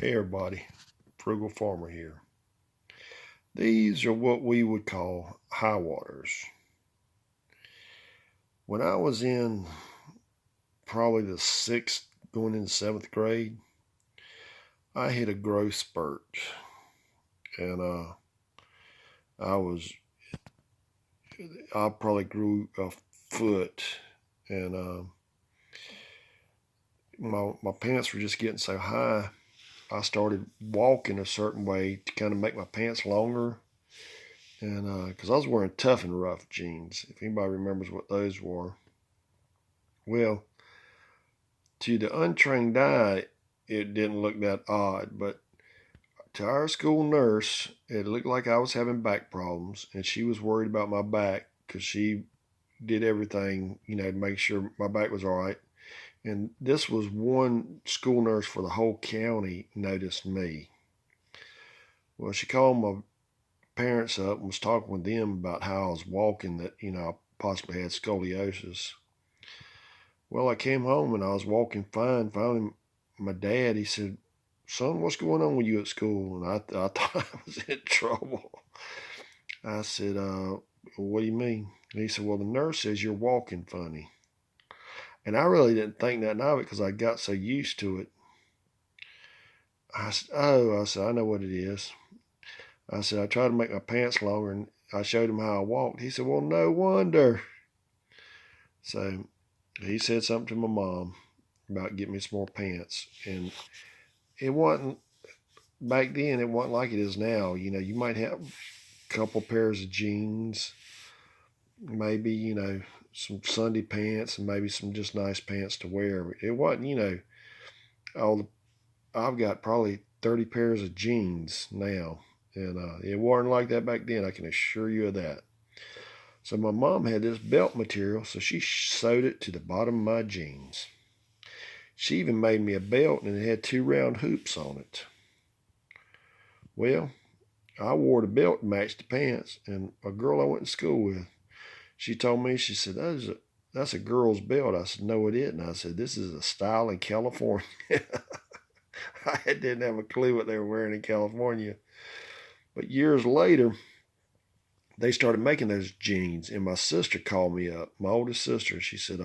Hey everybody, Frugal Farmer here. These are what we would call high waters. When I was in probably the sixth, going into seventh grade, I hit a growth spurt, and I was I probably grew a foot, and my pants were just getting so high. I started walking a certain way to kind of make my pants longer, and because I was wearing tough and rough jeans, if anybody remembers what those were. Well, to the untrained eye, it didn't look that odd, but to our school nurse, it looked like I was having back problems, and she was worried about my back because she did everything, to make sure my back was all right. And this was one school nurse for the whole county noticed me. Well, she called my parents up and was talking with them about how I was walking, that, I possibly had scoliosis. Well, I came home and I was walking fine. Finally, my dad, he said, "Son, what's going on with you at school?" And I thought I was in trouble. I said, "What do you mean?" And he said, "Well, the nurse says you're walking funny." And I really didn't think nothing of it because I got so used to it. I said, "Oh," I said, "I know what it is." I said, "I tried to make my pants longer and I showed him how I walked." He said, "Well, no wonder." So he said something to my mom about getting me some more pants. And it wasn't, back then, it wasn't like it is now. You might have a couple pairs of jeans, maybe, some Sunday pants, and maybe some just nice pants to wear. But it wasn't, all the, I've got probably 30 pairs of jeans now. And it wasn't like that back then, I can assure you of that. So my mom had this belt material, so she sewed it to the bottom of my jeans. She even made me a belt, and it had two round hoops on it. Well, I wore the belt to match the pants, and a girl I went to school with, she told me, she said, that's a girl's belt. I said, "No, it isn't." I said, "This is a style in California." I didn't have a clue what they were wearing in California. But years later, they started making those jeans, and my sister called me up, my oldest sister, and she said,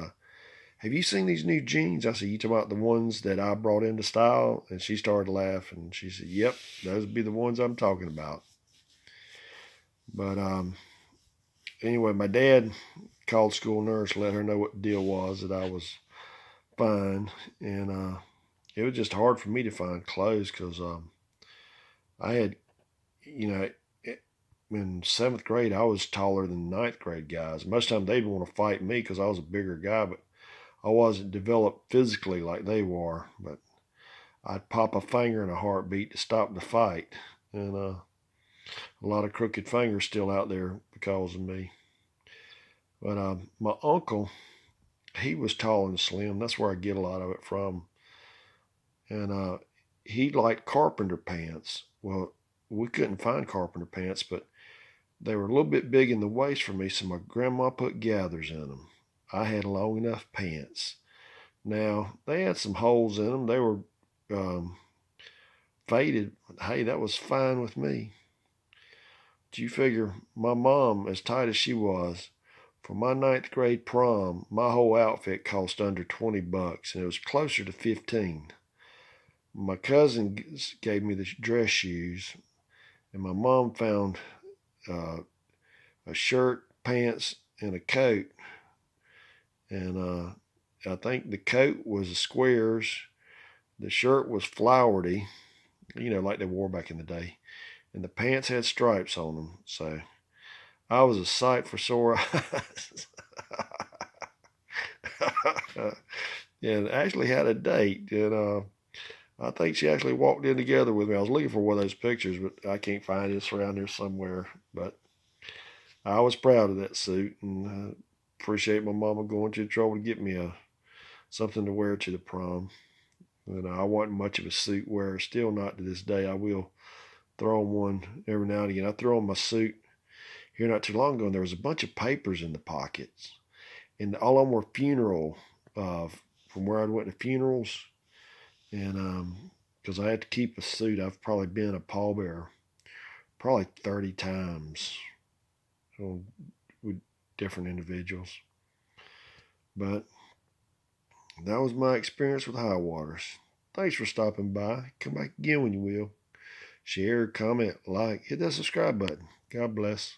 "Have you seen these new jeans?" I said, "You talking about the ones that I brought into style?" And she started laughing. She said, "Yep, those would be the ones I'm talking about." But anyway, my dad called school nurse, let her know what the deal was, that I was fine. And it was just hard for me to find clothes because I had, you know, in seventh grade, I was taller than ninth grade guys. Most of the time they'd want to fight me because I was a bigger guy, but I wasn't developed physically like they were. But I'd pop a finger in a heartbeat to stop the fight. And a lot of crooked fingers still out there because of me. But my uncle, he was tall and slim. That's where I get a lot of it from. And he liked carpenter pants. Well, we couldn't find carpenter pants, but they were a little bit big in the waist for me, so my grandma put gathers in them. I had long enough pants. Now, they had some holes in them. They were um, faded. Hey, that was fine with me. Do you figure my mom, as tight as she was, for my ninth grade prom, my whole outfit cost under $20, and it was closer to 15. My cousin gave me the dress shoes, and my mom found uh, a shirt, pants, and a coat. And I think the coat was the squares, the shirt was flowery, like they wore back in the day, and the pants had stripes on them. So I was a sight for sore eyes. And actually had a date, and I think she actually walked in together with me. I was looking for one of those pictures, but I can't find it. It's around there somewhere. But I was proud of that suit, and appreciate my mama going to the trouble to get me something to wear to the prom. And I wasn't much of a suit wearer, still not to this day. I will throw on one every now and again. I threw on my suit here not too long ago, and there was a bunch of papers in the pockets, and all of them were funeral, from where I went to funerals. And because I had to keep a suit. I've probably been a pallbearer probably 30 times with different individuals. But that was my experience with high waters. Thanks for stopping by. Come back again when you will. Share, comment, like, hit that subscribe button. God bless.